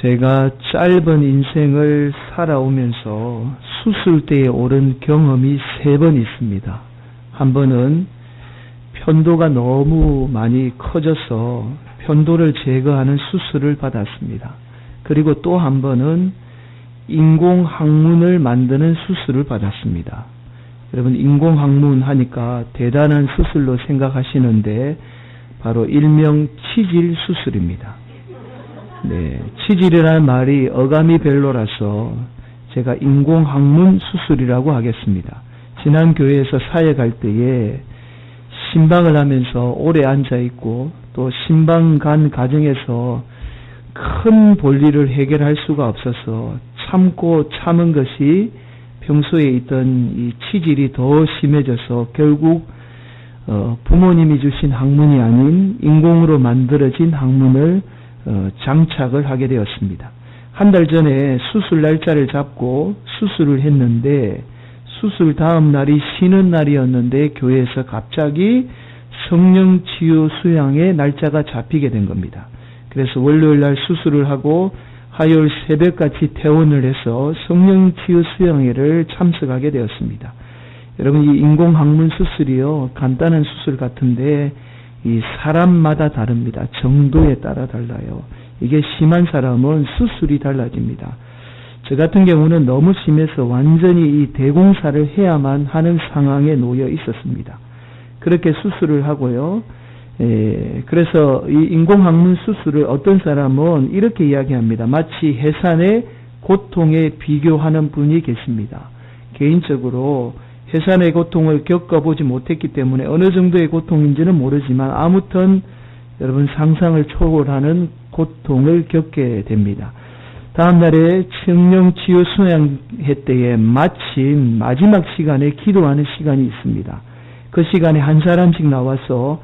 제가 짧은 인생을 살아오면서 수술대에 오른 경험이 3번 있습니다. 한 번은 편도가 너무 많이 커져서 편도를 제거하는 수술을 받았습니다. 그리고 또 한 번은 인공항문을 만드는 수술을 받았습니다. 여러분, 인공항문 하니까 대단한 수술로 생각하시는데 바로 일명 치질 수술입니다. 네, 치질이라는 말이 어감이 별로라서 제가 인공항문 수술이라고 하겠습니다. 지난 교회에서 사회 갈 때에 신방을 하면서 오래 앉아있고 또 신방 간 과정에서 큰 볼일을 해결할 수가 없어서 참고 참은 것이 평소에 있던 이 치질이 더 심해져서 결국 부모님이 주신 항문이 아닌 인공으로 만들어진 항문을 장착을 하게 되었습니다. 한 달 전에 수술 날짜를 잡고 수술을 했는데 수술 다음 날이 쉬는 날이었는데 교회에서 갑자기 성령치유 수양의 날짜가 잡히게 된 겁니다. 그래서 월요일 날 수술을 하고 화요일 새벽같이 퇴원을 해서 성령치유 수양회를 참석하게 되었습니다. 여러분, 이 인공항문 수술이요, 간단한 수술 같은데 이 사람마다 다릅니다. 정도에 따라 달라요. 이게 심한 사람은 수술이 달라집니다. 저 같은 경우는 너무 심해서 완전히 이 대공사를 해야만 하는 상황에 놓여 있었습니다. 그렇게 수술을 하고요. 그래서 이 인공항문 수술을 어떤 사람은 이렇게 이야기합니다. 마치 해산의 고통에 비교하는 분이 계십니다. 개인적으로 해산의 고통을 겪어보지 못했기 때문에 어느 정도의 고통인지는 모르지만 아무튼 여러분 상상을 초월하는 고통을 겪게 됩니다. 다음 날에 성령치유 수양회 때에 마침 마지막 시간에 기도하는 시간이 있습니다. 그 시간에 한 사람씩 나와서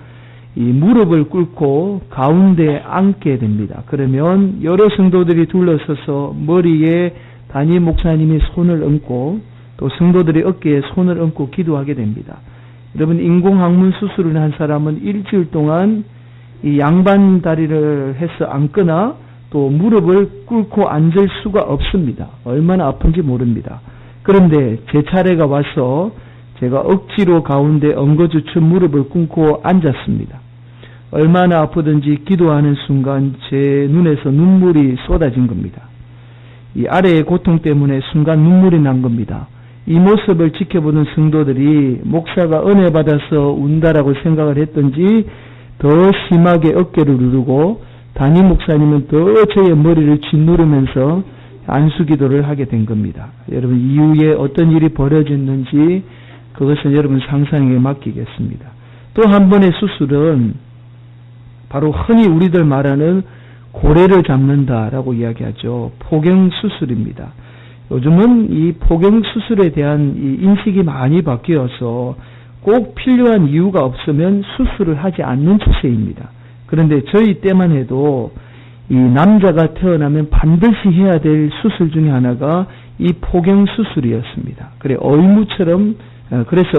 이 무릎을 꿇고 가운데 앉게 됩니다. 그러면 여러 성도들이 둘러서서 머리에 담임 목사님이 손을 얹고 또 성도들이 어깨에 손을 얹고 기도하게 됩니다. 여러분, 인공항문 수술을 한 사람은 일주일 동안 이 양반 다리를 해서 앉거나 또 무릎을 꿇고 앉을 수가 없습니다. 얼마나 아픈지 모릅니다. 그런데 제 차례가 와서 제가 억지로 가운데 엉거주춤 무릎을 꿇고 앉았습니다. 얼마나 아프든지 기도하는 순간 제 눈에서 눈물이 쏟아진 겁니다. 이 아래의 고통 때문에 순간 눈물이 난 겁니다. 이 모습을 지켜보는 성도들이 목사가 은혜 받아서 운다라고 생각을 했던지 더 심하게 어깨를 누르고 담임 목사님은 더 저의 머리를 짓누르면서 안수기도를 하게 된 겁니다. 여러분, 이후에 어떤 일이 벌어졌는지 그것은 여러분 상상에 맡기겠습니다. 또 한 번의 수술은 바로 흔히 우리들 말하는 고래를 잡는다라고 이야기하죠. 포경수술입니다. 요즘은 이 포경수술에 대한 이 인식이 많이 바뀌어서 꼭 필요한 이유가 없으면 수술을 하지 않는 추세입니다. 그런데 저희 때만 해도 이 남자가 태어나면 반드시 해야 될 수술 중에 하나가 이 포경수술이었습니다. 그래서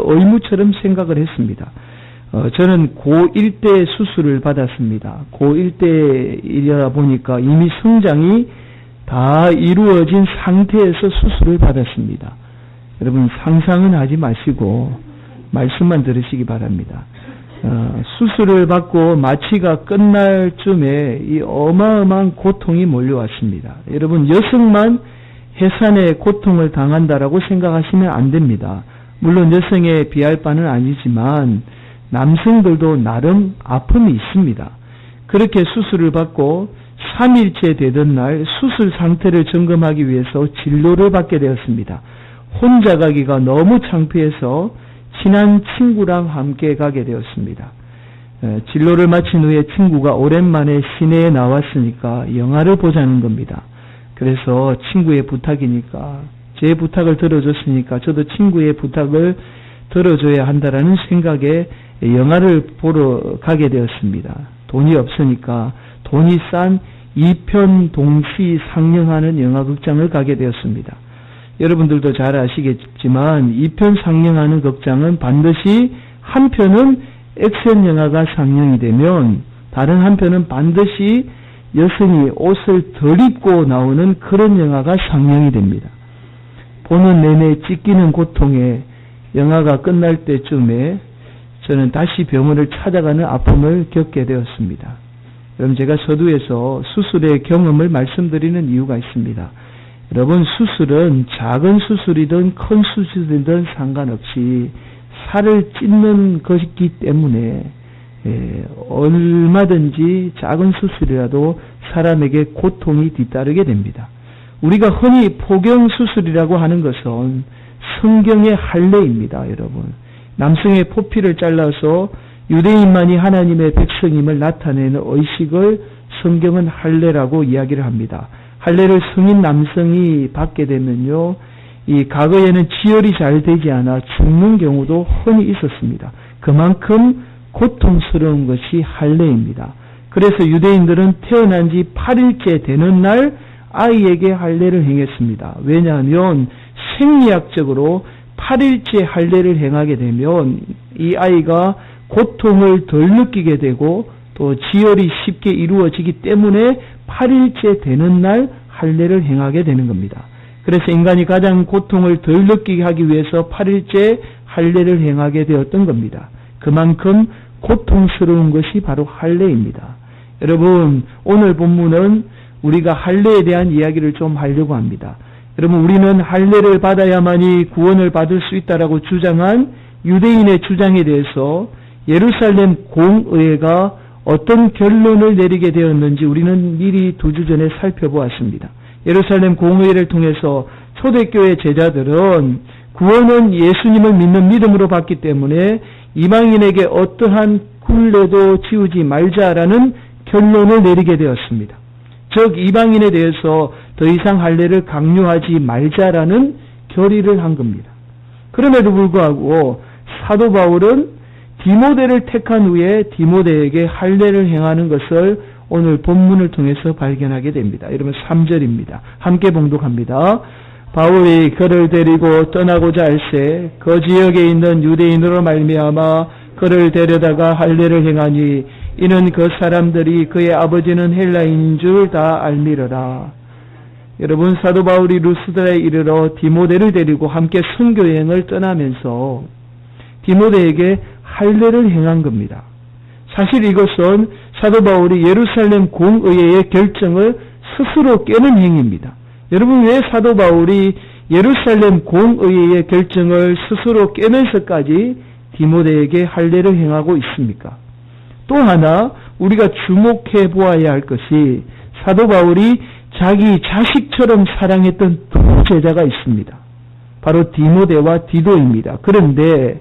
의무처럼 생각을 했습니다. 저는 고1 때 수술을 받았습니다. 고1 때이다 보니까 이미 성장이 다 이루어진 상태에서 수술을 받았습니다. 여러분, 상상은 하지 마시고 말씀만 들으시기 바랍니다. 수술을 받고 마취가 끝날 쯤에 이 어마어마한 고통이 몰려왔습니다. 여러분, 여성만 해산의 고통을 당한다라고 생각하시면 안 됩니다. 물론 여성에 비할 바는 아니지만 남성들도 나름 아픔이 있습니다. 그렇게 수술을 받고 3일째 되던 날 수술 상태를 점검하기 위해서 진료를 받게 되었습니다. 혼자 가기가 너무 창피해서 친한 친구랑 함께 가게 되었습니다. 진료를 마친 후에 친구가 오랜만에 시내에 나왔으니까 영화를 보자는 겁니다. 그래서 친구의 부탁이니까, 제 부탁을 들어줬으니까 저도 친구의 부탁을 들어줘야 한다라는 생각에 영화를 보러 가게 되었습니다. 돈이 없으니까 돈이 싼 2편 동시 상영하는 영화극장을 가게 되었습니다. 여러분들도 잘 아시겠지만 2편 상영하는 극장은 반드시 한 편은 액션 영화가 상영이 되면 다른 한 편은 반드시 여성이 옷을 덜 입고 나오는 그런 영화가 상영이 됩니다. 보는 내내 찢기는 고통에 영화가 끝날 때쯤에 저는 다시 병원을 찾아가는 아픔을 겪게 되었습니다. 여러분, 제가 서두에서 수술의 경험을 말씀드리는 이유가 있습니다. 여러분, 수술은 작은 수술이든 큰 수술이든 상관없이 살을 찢는 것이기 때문에 얼마든지 작은 수술이라도 사람에게 고통이 뒤따르게 됩니다. 우리가 흔히 포경수술이라고 하는 것은 성경의 할례입니다. 여러분, 남성의 포피를 잘라서 유대인만이 하나님의 백성임을 나타내는 의식을 성경은 할례라고 이야기를 합니다. 할례를 성인 남성이 받게 되면요, 이 과거에는 지혈이 잘 되지 않아 죽는 경우도 흔히 있었습니다. 그만큼 고통스러운 것이 할례입니다. 그래서 유대인들은 태어난 지 8일째 되는 날 아이에게 할례를 행했습니다. 왜냐하면 생리학적으로 8일째 할례를 행하게 되면 이 아이가 고통을 덜 느끼게 되고 또 지혈이 쉽게 이루어지기 때문에 8일째 되는 날 할례를 행하게 되는 겁니다. 그래서 인간이 가장 고통을 덜 느끼게 하기 위해서 8일째 할례를 행하게 되었던 겁니다. 그만큼 고통스러운 것이 바로 할례입니다. 여러분, 오늘 본문은 우리가 할례에 대한 이야기를 좀 하려고 합니다. 여러분, 우리는 할례를 받아야만이 구원을 받을 수 있다라고 주장한 유대인의 주장에 대해서 예루살렘 공의회가 어떤 결론을 내리게 되었는지 우리는 미리 2주 전에 살펴보았습니다. 예루살렘 공의회를 통해서 초대교회 제자들은 구원은 예수님을 믿는 믿음으로 받기 때문에 이방인에게 어떠한 굴레도 지우지 말자라는 결론을 내리게 되었습니다. 즉, 이방인에 대해서 더 이상 할례를 강요하지 말자라는 결의를 한 겁니다. 그럼에도 불구하고 사도 바울은 디모데를 택한 후에 디모데에게 할례를 행하는 것을 오늘 본문을 통해서 발견하게 됩니다. 여러분, 3절입니다. 함께 봉독합니다. 바울이 그를 데리고 떠나고자 할새 그 지역에 있는 유대인으로 말미암아 그를 데려다가 할례를 행하니 이는 그 사람들이 그의 아버지는 헬라인인 줄 다 알미러라. 여러분, 사도 바울이 루스드라에 이르러 디모데를 데리고 함께 선교여행을 떠나면서 디모데에게 할례를 행한 겁니다. 사실 이것은 사도 바울이 예루살렘 공의회의 결정을 스스로 깨는 행위입니다. 여러분, 왜 사도 바울이 예루살렘 공의회의 결정을 스스로 깨면서까지 디모데에게 할례를 행하고 있습니까? 또 하나 우리가 주목해 보아야 할 것이 사도 바울이 자기 자식처럼 사랑했던 두 제자가 있습니다. 바로 디모데와 디도입니다. 그런데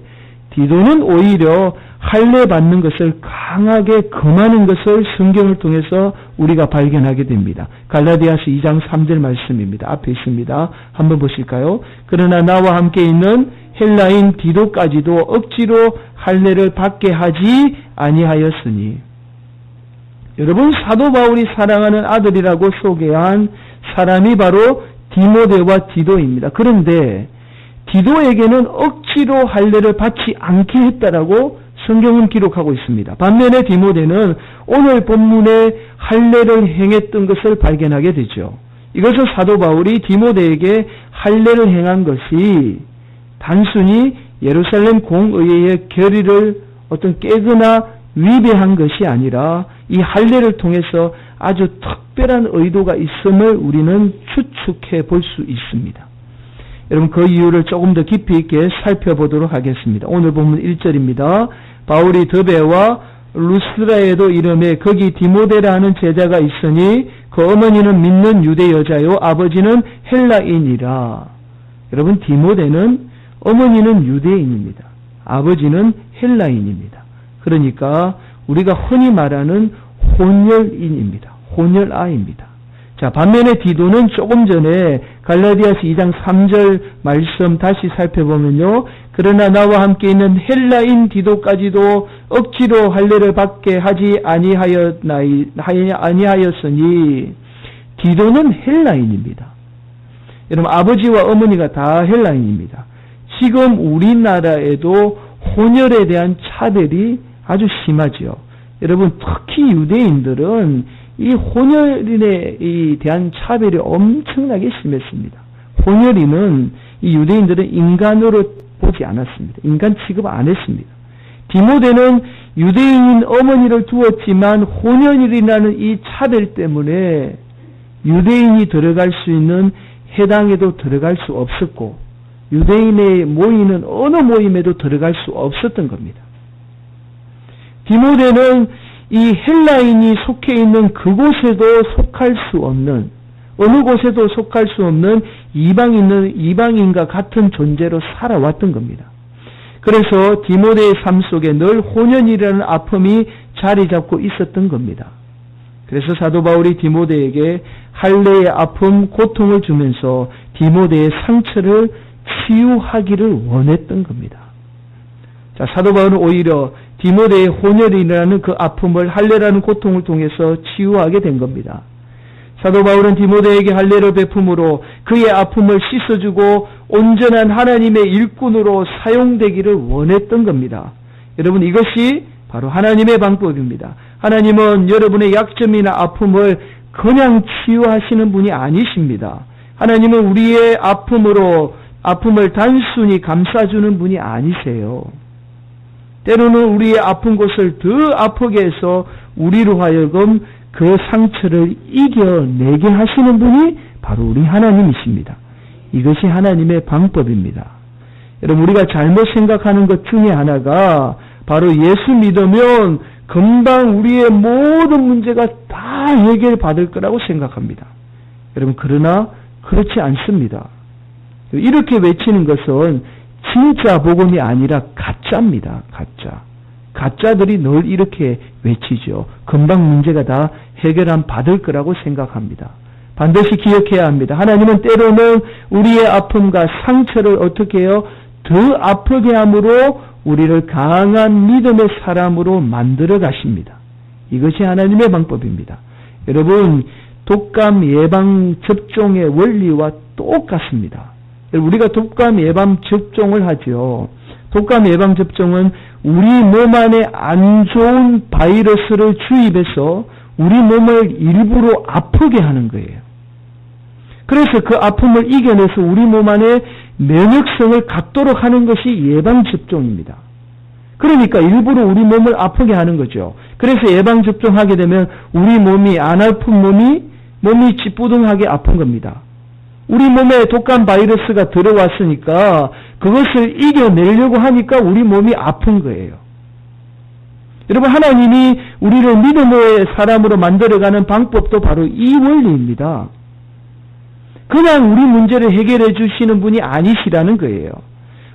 디도는 오히려 할례 받는 것을 강하게 금하는 것을 성경을 통해서 우리가 발견하게 됩니다. 갈라디아서 2장 3절 말씀입니다. 앞에 있습니다. 한번 보실까요? 그러나 나와 함께 있는 헬라인 디도까지도 억지로 할례를 받게 하지 아니하였으니. 여러분, 사도 바울이 사랑하는 아들이라고 소개한 사람이 바로 디모데와 디도입니다. 그런데 디도에게는 억지로 할례를 받지 않게 했다라고 성경은 기록하고 있습니다. 반면에 디모데는 오늘 본문에 할례를 행했던 것을 발견하게 되죠. 이것은 사도 바울이 디모데에게 할례를 행한 것이 단순히 예루살렘 공의회의 결의를 어떤 깨거나 위배한 것이 아니라 이 할례를 통해서 아주 특별한 의도가 있음을 우리는 추측해 볼 수 있습니다. 여러분, 그 이유를 조금 더 깊이 있게 살펴보도록 하겠습니다. 오늘 본문 1절입니다. 바울이 더베와 루스드라에도 이르매 거기 디모데라는 제자가 있으니 그 어머니는 믿는 유대 여자요 아버지는 헬라인이라. 여러분, 디모데는 어머니는 유대인입니다. 아버지는 헬라인입니다. 그러니까 우리가 흔히 말하는 혼혈인입니다. 혼혈아입니다. 자, 반면에 디도는 조금 전에 갈라디아서 2장 3절 말씀 다시 살펴보면요. 그러나 나와 함께 있는 헬라인 디도까지도 억지로 할례를 받게 하지 아니하였으니 디도는 헬라인입니다. 여러분, 아버지와 어머니가 다 헬라인입니다. 지금 우리나라에도 혼혈에 대한 차별이 아주 심하죠. 여러분, 특히 유대인들은 이 혼혈인에 대한 차별이 엄청나게 심했습니다. 혼혈인은 이 유대인들은 인간으로 보지 않았습니다. 인간 취급 안 했습니다. 디모데는 유대인인 어머니를 두었지만 혼혈이라는 이 차별 때문에 유대인이 들어갈 수 있는 회당에도 들어갈 수 없었고 유대인의 모이는 어느 모임에도 들어갈 수 없었던 겁니다. 디모데는 이 헬라인이 속해 있는 그곳에도 속할 수 없는 어느 곳에도 속할 수 없는 이방인과 같은 존재로 살아왔던 겁니다. 그래서 디모데의 삶 속에 늘 혼연이라는 아픔이 자리 잡고 있었던 겁니다. 그래서 사도 바울이 디모데에게 할례의 아픔, 고통을 주면서 디모데의 상처를 치유하기를 원했던 겁니다. 자, 사도 바울은 오히려 디모데의 혼혈이라는 그 아픔을 할례라는 고통을 통해서 치유하게 된 겁니다. 사도 바울은 디모데에게 할례를 베품으로 그의 아픔을 씻어주고 온전한 하나님의 일꾼으로 사용되기를 원했던 겁니다. 여러분, 이것이 바로 하나님의 방법입니다. 하나님은 여러분의 약점이나 아픔을 그냥 치유하시는 분이 아니십니다. 하나님은 우리의 아픔을 단순히 감싸주는 분이 아니세요. 때로는 우리의 아픈 곳을 더 아프게 해서 우리로 하여금 그 상처를 이겨내게 하시는 분이 바로 우리 하나님이십니다. 이것이 하나님의 방법입니다. 여러분, 우리가 잘못 생각하는 것 중에 하나가 바로 예수 믿으면 금방 우리의 모든 문제가 다 해결받을 거라고 생각합니다. 여러분, 그러나 그렇지 않습니다. 이렇게 외치는 것은 진짜 복음이 아니라 가짜입니다. 가짜들이 늘 이렇게 외치죠. 금방 문제가 다 해결안 받을 거라고 생각합니다. 반드시 기억해야 합니다. 하나님은 때로는 우리의 아픔과 상처를 어떻게 해요? 더 아프게 함으로 우리를 강한 믿음의 사람으로 만들어 가십니다. 이것이 하나님의 방법입니다. 여러분, 독감 예방 접종의 원리와 똑같습니다. 우리가 독감 예방 접종을 하죠. 독감 예방 접종은 우리 몸 안에 안 좋은 바이러스를 주입해서 우리 몸을 일부러 아프게 하는 거예요. 그래서 그 아픔을 이겨내서 우리 몸 안에 면역성을 갖도록 하는 것이 예방 접종입니다. 그러니까 일부러 우리 몸을 아프게 하는 거죠. 그래서 예방 접종하게 되면 우리 몸이 안 아픈 몸이 찌뿌둥하게 아픈 겁니다. 우리 몸에 독감 바이러스가 들어왔으니까 그것을 이겨내려고 하니까 우리 몸이 아픈 거예요. 여러분, 하나님이 우리를 믿음의 사람으로 만들어가는 방법도 바로 이 원리입니다. 그냥 우리 문제를 해결해 주시는 분이 아니시라는 거예요.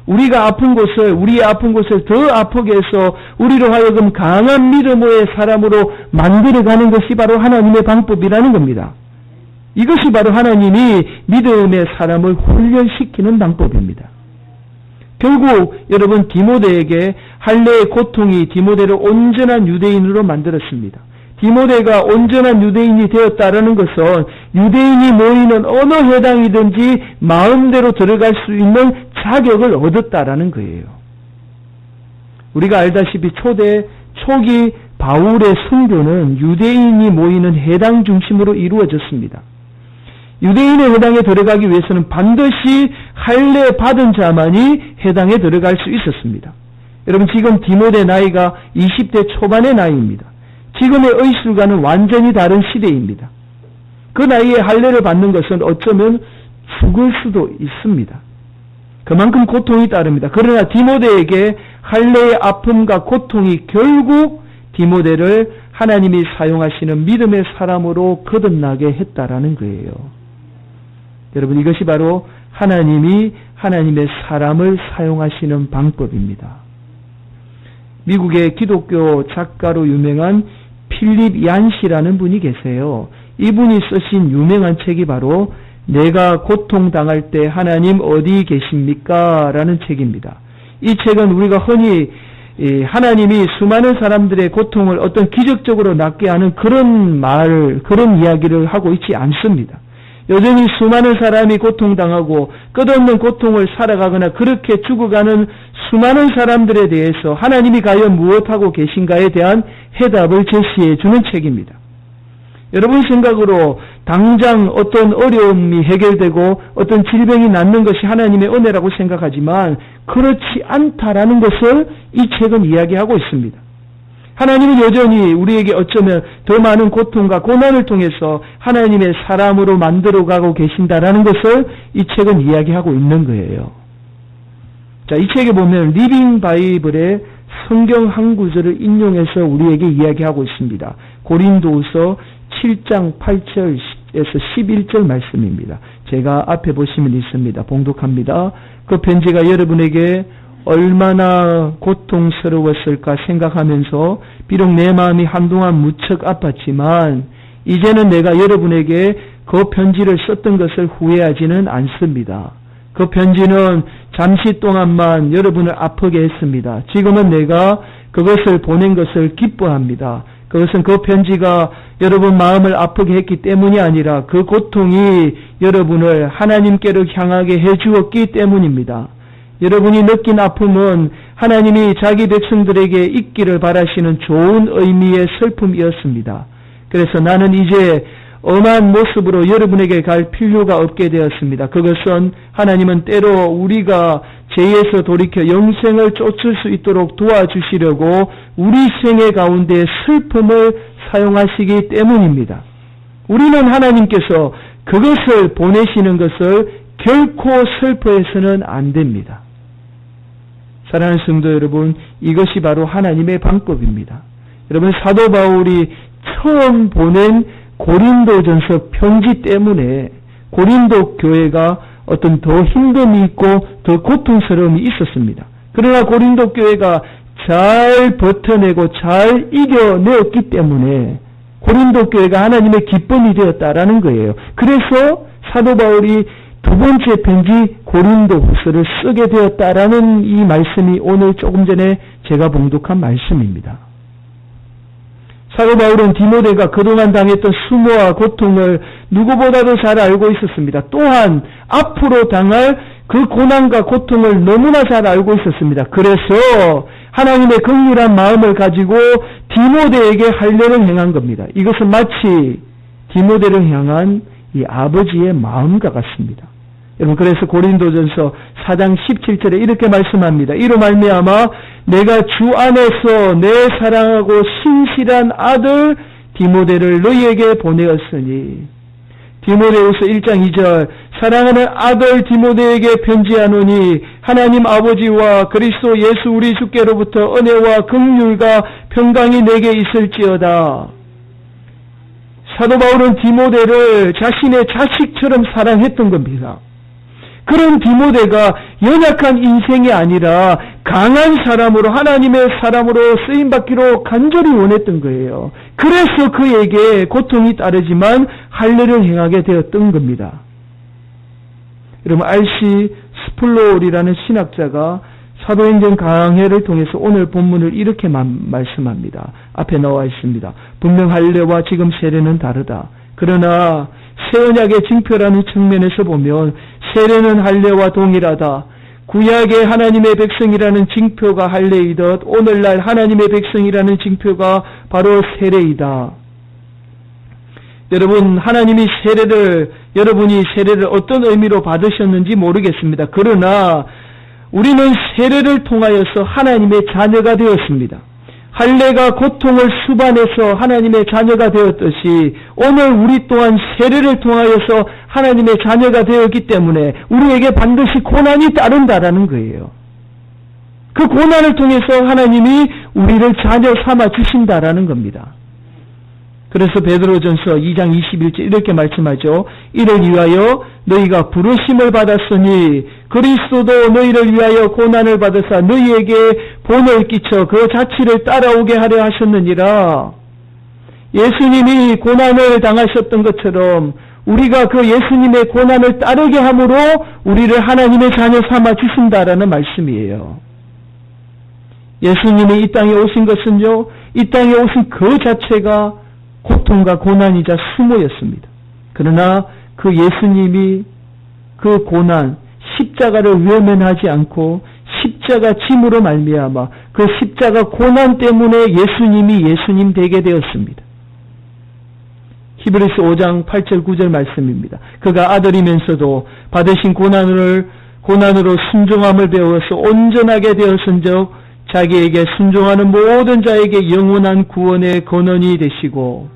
우리의 아픈 곳을 더 아프게 해서 우리로 하여금 강한 믿음의 사람으로 만들어가는 것이 바로 하나님의 방법이라는 겁니다. 이것이 바로 하나님이 믿음의 사람을 훈련시키는 방법입니다. 결국 여러분, 디모데에게 할례의 고통이 디모데를 온전한 유대인으로 만들었습니다. 디모데가 온전한 유대인이 되었다라는 것은 유대인이 모이는 어느 회당이든지 마음대로 들어갈 수 있는 자격을 얻었다라는 거예요. 우리가 알다시피 초기 바울의 순교는 유대인이 모이는 회당 중심으로 이루어졌습니다. 유대인의 회당에 들어가기 위해서는 반드시 할례 받은 자만이 회당에 들어갈 수 있었습니다. 여러분, 지금 디모데 나이가 20대 초반의 나이입니다. 지금의 의술과는 완전히 다른 시대입니다. 그 나이에 할례를 받는 것은 어쩌면 죽을 수도 있습니다. 그만큼 고통이 따릅니다. 그러나 디모데에게 할례의 아픔과 고통이 결국 디모데를 하나님이 사용하시는 믿음의 사람으로 거듭나게 했다라는 거예요. 여러분, 이것이 바로 하나님이 하나님의 사람을 사용하시는 방법입니다. 미국의 기독교 작가로 유명한 필립 얀시라는 분이 계세요. 이분이 쓰신 유명한 책이 바로 내가 고통당할 때 하나님 어디 계십니까? 라는 책입니다. 이 책은 우리가 흔히 하나님이 수많은 사람들의 고통을 어떤 기적적으로 낫게 하는 그런 이야기를 하고 있지 않습니다. 여전히 수많은 사람이 고통당하고 끝없는 고통을 살아가거나 그렇게 죽어가는 수많은 사람들에 대해서 하나님이 과연 무엇하고 계신가에 대한 해답을 제시해 주는 책입니다. 여러분 생각으로 당장 어떤 어려움이 해결되고 어떤 질병이 낫는 것이 하나님의 은혜라고 생각하지만 그렇지 않다라는 것을 이 책은 이야기하고 있습니다. 하나님은 여전히 우리에게 어쩌면 더 많은 고통과 고난을 통해서 하나님의 사람으로 만들어가고 계신다라는 것을 이 책은 이야기하고 있는 거예요. 자, 이 책에 보면 리빙 바이블의 성경 한 구절을 인용해서 우리에게 이야기하고 있습니다. 고린도후서 7장 8절에서 11절 말씀입니다. 제가 앞에 보시면 있습니다. 봉독합니다. 그 편지가 여러분에게 얼마나 고통스러웠을까 생각하면서 비록 내 마음이 한동안 무척 아팠지만 이제는 내가 여러분에게 그 편지를 썼던 것을 후회하지는 않습니다. 그 편지는 잠시 동안만 여러분을 아프게 했습니다. 지금은 내가 그것을 보낸 것을 기뻐합니다. 그것은 그 편지가 여러분 마음을 아프게 했기 때문이 아니라 그 고통이 여러분을 하나님께로 향하게 해주었기 때문입니다. 여러분이 느낀 아픔은 하나님이 자기 백성들에게 있기를 바라시는 좋은 의미의 슬픔이었습니다. 그래서 나는 이제 엄한 모습으로 여러분에게 갈 필요가 없게 되었습니다. 그것은 하나님은 때로 우리가 죄에서 돌이켜 영생을 쫓을 수 있도록 도와주시려고 우리 생애 가운데 슬픔을 사용하시기 때문입니다. 우리는 하나님께서 그것을 보내시는 것을 결코 슬퍼해서는 안 됩니다. 사랑하는 성도 여러분, 이것이 바로 하나님의 방법입니다. 여러분, 사도 바울이 처음 보낸 고린도전서 편지 때문에 고린도 교회가 어떤 더 힘듦이 있고 더 고통스러움이 있었습니다. 그러나 고린도 교회가 잘 버텨내고 잘 이겨내었기 때문에 고린도 교회가 하나님의 기쁨이 되었다라는 거예요. 그래서 사도 바울이 두 번째 편지 고린도후서를 쓰게 되었다라는 이 말씀이 오늘 조금 전에 제가 봉독한 말씀입니다. 사도 바울은 디모데가 그동안 당했던 수모와 고통을 누구보다도 잘 알고 있었습니다. 또한 앞으로 당할 그 고난과 고통을 너무나 잘 알고 있었습니다. 그래서 하나님의 긍휼한 마음을 가지고 디모데에게 할례를 행한 겁니다. 이것은 마치 디모데를 향한 이 아버지의 마음과 같습니다. 여러분, 그래서 고린도전서 4장 17절에 이렇게 말씀합니다. 이로 말미암아 내가 주 안에서 내 사랑하고 신실한 아들 디모데를 너희에게 보내었으니, 디모데후서 1장 2절, 사랑하는 아들 디모데에게 편지하노니 하나님 아버지와 그리스도 예수 우리 주께로부터 은혜와 긍휼과 평강이 내게 있을지어다. 사도 바울은 디모데를 자신의 자식처럼 사랑했던 겁니다. 그런 디모데가 연약한 인생이 아니라 강한 사람으로, 하나님의 사람으로 쓰임받기로 간절히 원했던 거예요. 그래서 그에게 고통이 따르지만 할례를 행하게 되었던 겁니다. 여러분, R.C. 스플롤이라는 신학자가 사도행전 강해를 통해서 오늘 본문을 이렇게 말씀합니다. 앞에 나와 있습니다. 분명 할례와 지금 세례는 다르다. 그러나 새 언약의 징표라는 측면에서 보면 세례는 할례와 동일하다. 구약의 하나님의 백성이라는 징표가 할례이듯 오늘날 하나님의 백성이라는 징표가 바로 세례이다. 여러분, 하나님이 여러분이 세례를 어떤 의미로 받으셨는지 모르겠습니다. 그러나 우리는 세례를 통하여서 하나님의 자녀가 되었습니다. 할례가 고통을 수반해서 하나님의 자녀가 되었듯이 오늘 우리 또한 세례를 통하여서 하나님의 자녀가 되었기 때문에 우리에게 반드시 고난이 따른다라는 거예요. 그 고난을 통해서 하나님이 우리를 자녀 삼아 주신다라는 겁니다. 그래서 베드로전서 2장 21절 이렇게 말씀하죠. 이를 위하여 너희가 부르심을 받았으니 그리스도도 너희를 위하여 고난을 받으사 너희에게 본을 끼쳐 그 자취를 따라오게 하려 하셨느니라. 예수님이 고난을 당하셨던 것처럼 우리가 그 예수님의 고난을 따르게 함으로 우리를 하나님의 자녀 삼아 주신다라는 말씀이에요. 예수님이 이 땅에 오신 것은요, 이 땅에 오신 그 자체가 고통과 고난이자 수모였습니다. 그러나 그 예수님이 그 고난, 십자가를 외면하지 않고 십자가 짐으로 말미암아 그 십자가 고난 때문에 예수님이 예수님 되게 되었습니다. 히브리서 5장 8절 9절 말씀입니다. 그가 아들이면서도 받으신 고난으로 순종함을 배워서 온전하게 되었은즉 자기에게 순종하는 모든 자에게 영원한 구원의 근원이 되시고,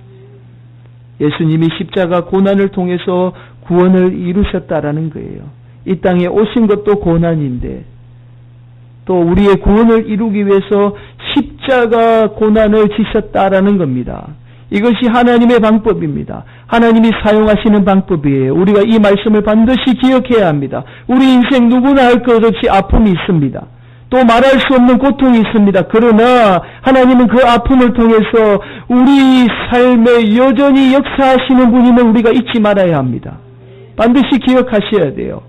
예수님이 십자가 고난을 통해서 구원을 이루셨다라는 거예요. 이 땅에 오신 것도 고난인데 또 우리의 구원을 이루기 위해서 십자가 고난을 지셨다라는 겁니다. 이것이 하나님의 방법입니다. 하나님이 사용하시는 방법이에요. 우리가 이 말씀을 반드시 기억해야 합니다. 우리 인생 누구나 할 것 없이 아픔이 있습니다. 또 말할 수 없는 고통이 있습니다. 그러나 하나님은 그 아픔을 통해서 우리 삶에 여전히 역사하시는 분임을 우리가 잊지 말아야 합니다. 반드시 기억하셔야 돼요.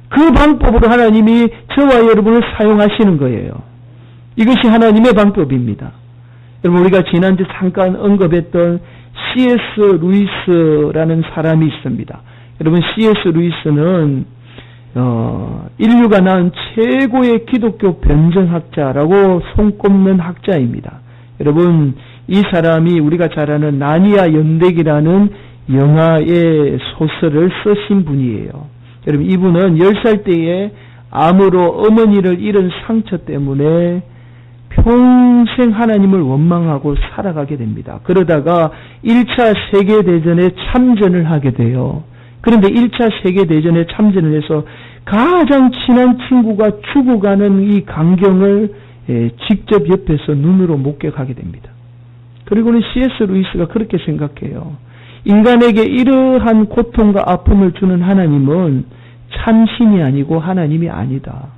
그 방법으로 하나님이 저와 여러분을 사용하시는 거예요. 이것이 하나님의 방법입니다. 여러분, 우리가 지난주 잠깐 언급했던 C.S. 루이스라는 사람이 있습니다. 여러분, C.S. 루이스는 인류가 낳은 최고의 기독교 변증학자라고 손꼽는 학자입니다. 여러분, 이 사람이 우리가 잘 아는 나니아 연대기라는 영화의 소설을 쓰신 분이에요. 여러분, 이분은 10살 때에 암으로 어머니를 잃은 상처 때문에 평생 하나님을 원망하고 살아가게 됩니다. 그러다가 1차 세계대전에 참전을 하게 돼요. 그런데 1차 세계대전에 참전을 해서 가장 친한 친구가 죽어가는 이 광경을 직접 옆에서 눈으로 목격하게 됩니다. 그리고는 C.S. 루이스가 그렇게 생각해요. 인간에게 이러한 고통과 아픔을 주는 하나님은 참신이 아니고 하나님이 아니다.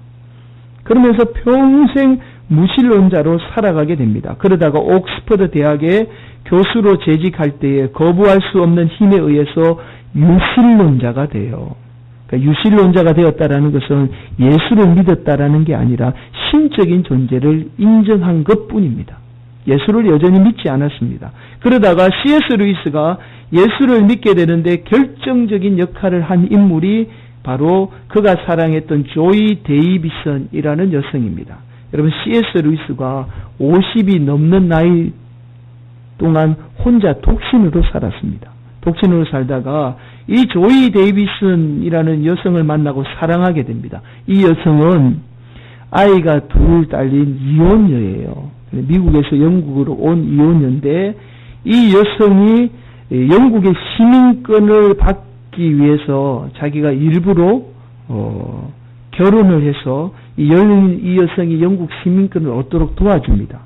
그러면서 평생 무신론자로 살아가게 됩니다. 그러다가 옥스퍼드 대학에 교수로 재직할 때에 거부할 수 없는 힘에 의해서 유신론자가 돼요. 그러니까 유신론자가 되었다라는 것은 예수를 믿었다라는 게 아니라 신적인 존재를 인정한 것뿐입니다. 예수를 여전히 믿지 않았습니다. 그러다가 C.S. 루이스가 예수를 믿게 되는데 결정적인 역할을 한 인물이 바로 그가 사랑했던 조이 데이비슨이라는 여성입니다. 여러분, C.S. 루이스가 50이 넘는 나이 동안 혼자 독신으로 살았습니다. 독신으로 살다가 이 조이 데이비슨이라는 여성을 만나고 사랑하게 됩니다. 이 여성은 아이가 둘 딸린 이혼녀예요. 미국에서 영국으로 온 이혼녀인데 이 여성이 영국의 시민권을 받기 위해서 자기가 일부러 결혼을 해서 이 여성이 영국 시민권을 얻도록 도와줍니다.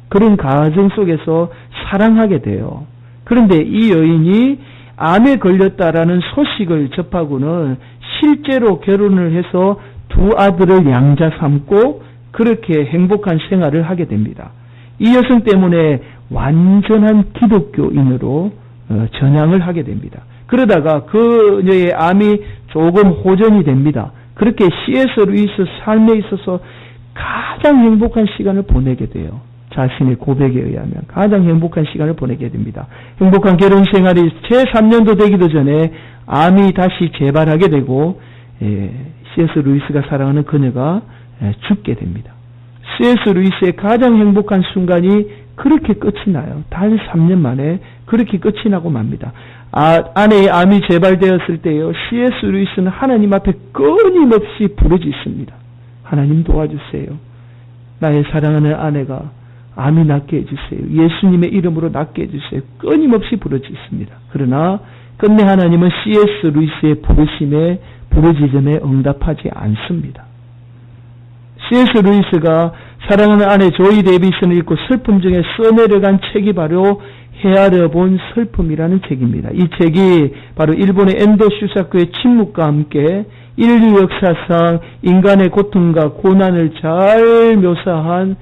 그런 가정 속에서 사랑하게 돼요. 그런데 이 여인이 암에 걸렸다라는 소식을 접하고는 실제로 결혼을 해서 두 아들을 양자 삼고 그렇게 행복한 생활을 하게 됩니다. 이 여성 때문에 완전한 기독교인으로 전향을 하게 됩니다. 그러다가 그녀의 암이 조금 호전이 됩니다. 그렇게 C.S. 루이스 삶에 있어서 가장 행복한 시간을 보내게 돼요. 자신의 고백에 의하면 가장 행복한 시간을 보내게 됩니다. 행복한 결혼 생활이 채 3년도 되기도 전에 암이 다시 재발하게 되고 C.S. 루이스가 사랑하는 그녀가 죽게 됩니다. C.S. 루이스의 가장 행복한 순간이 그렇게 끝이 나요. 단 3년 만에 그렇게 끝이 나고 맙니다. 아내의 암이 재발되었을 때요, C.S. 루이스는 하나님 앞에 끊임없이 부르짖습니다. 하나님 도와주세요. 나의 사랑하는 아내가 암이 낫게 해주세요. 예수님의 이름으로 낫게 해주세요. 끊임없이 부르짖습니다. 그러나 끝내 하나님은 C.S. 루이스의 부르짖음에 응답하지 않습니다. C.S. 루이스가 사랑하는 아내 조이 데이비슨을 읽고 슬픔 중에 써내려간 책이 바로 헤아려 본 슬픔이라는 책입니다. 이 책이 바로 일본의 엔도 슈사쿠의 침묵과 함께 인류 역사상 인간의 고통과 고난을 잘 묘사한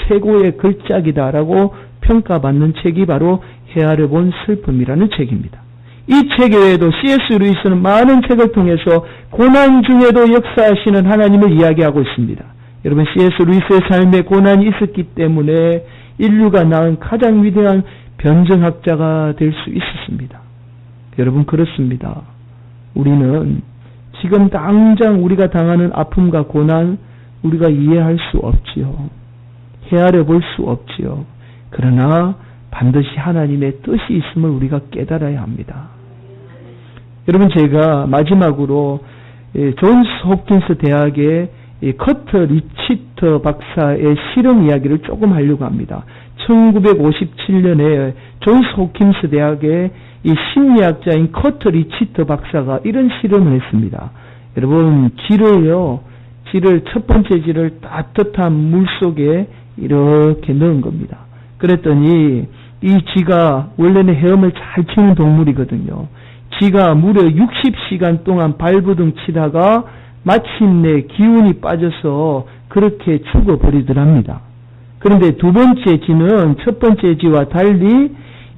최고의 걸작이다라고 평가받는 책이 바로 헤아려 본 슬픔이라는 책입니다. 이 책 외에도 C.S. 루이스는 많은 책을 통해서 고난 중에도 역사하시는 하나님을 이야기하고 있습니다. 여러분, C.S. 루이스의 삶에 고난이 있었기 때문에 인류가 낳은 가장 위대한 변증학자가 될 수 있었습니다. 여러분, 그렇습니다. 우리는 지금 당장 우리가 당하는 아픔과 고난 우리가 이해할 수 없지요. 헤아려 볼 수 없지요. 그러나 반드시 하나님의 뜻이 있음을 우리가 깨달아야 합니다. 여러분, 제가 마지막으로 존스 홉킨스 대학의 커터 리치터 박사의 실험 이야기를 조금 하려고 합니다. 1957년에 존스 홉킨스 대학의 이 심리학자인 커터 리치터 박사가 이런 실험을 했습니다. 여러분, 쥐를 첫 번째 쥐를 따뜻한 물 속에 이렇게 넣은 겁니다. 그랬더니 이 쥐가 원래는 헤엄을 잘 치는 동물이거든요. 쥐가 무려 60시간 동안 발부둥 치다가 마침내 기운이 빠져서 그렇게 죽어버리더랍니다. 그런데 두 번째 쥐는 첫 번째 쥐와 달리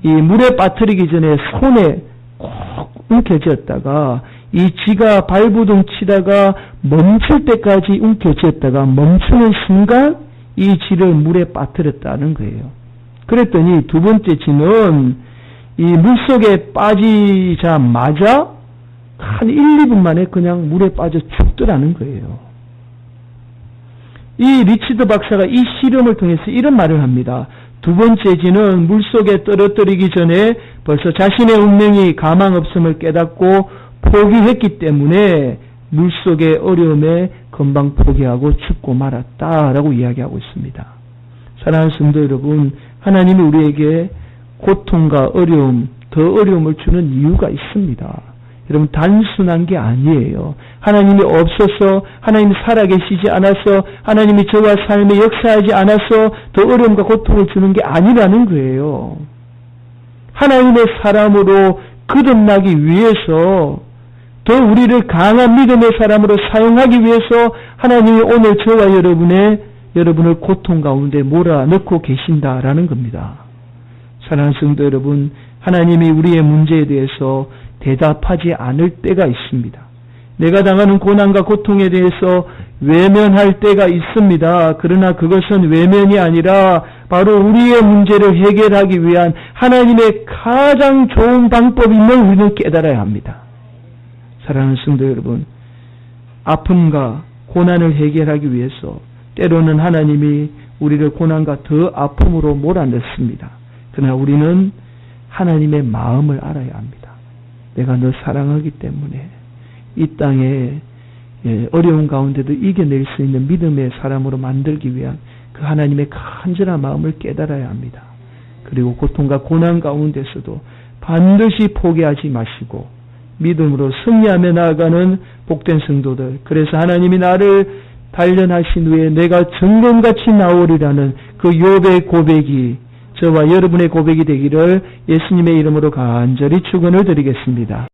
이 물에 빠뜨리기 전에 손에 꼭 움켜쥐었다가 이 쥐가 발부둥 치다가 멈출 때까지 움켜쥐었다가 멈추는 순간 이 쥐를 물에 빠뜨렸다는 거예요. 그랬더니 두 번째 쥐는 이 물속에 빠지자마자 한 1, 2분 만에 그냥 물에 빠져 죽더라는 거예요. 이 리치드 박사가 이 실험을 통해서 이런 말을 합니다. 두 번째 쥐는 물속에 떨어뜨리기 전에 벌써 자신의 운명이 가망없음을 깨닫고 포기했기 때문에 물속의 어려움에 금방 포기하고 죽고 말았다라고 이야기하고 있습니다. 사랑하는 성도 여러분, 하나님이 우리에게 고통과 어려움, 더 어려움을 주는 이유가 있습니다. 여러분, 단순한 게 아니에요. 하나님이 없어서, 하나님이 살아계시지 않아서, 하나님이 저와 삶에 역사하지 않아서 더 어려움과 고통을 주는 게 아니라는 거예요. 하나님의 사람으로 거듭나기 위해서, 더 우리를 강한 믿음의 사람으로 사용하기 위해서 하나님이 오늘 저와 여러분을 고통 가운데 몰아넣고 계신다라는 겁니다. 사랑하는 성도 여러분, 하나님이 우리의 문제에 대해서 대답하지 않을 때가 있습니다. 내가 당하는 고난과 고통에 대해서 외면할 때가 있습니다. 그러나 그것은 외면이 아니라 바로 우리의 문제를 해결하기 위한 하나님의 가장 좋은 방법임을 우리는 깨달아야 합니다. 사랑하는 성도 여러분, 아픔과 고난을 해결하기 위해서 때로는 하나님이 우리를 고난과 더 아픔으로 몰아넣습니다. 그러나 우리는 하나님의 마음을 알아야 합니다. 내가 너 사랑하기 때문에 이 땅에 어려운 가운데도 이겨낼 수 있는 믿음의 사람으로 만들기 위한 그 하나님의 간절한 마음을 깨달아야 합니다. 그리고 고통과 고난 가운데서도 반드시 포기하지 마시고 믿음으로 승리하며 나아가는 복된 성도들, 그래서 하나님이 나를 단련하신 후에 내가 정금같이 나오리라는 그 욥의 고백이 저와 여러분의 고백이 되기를 예수님의 이름으로 간절히 축원을 드리겠습니다.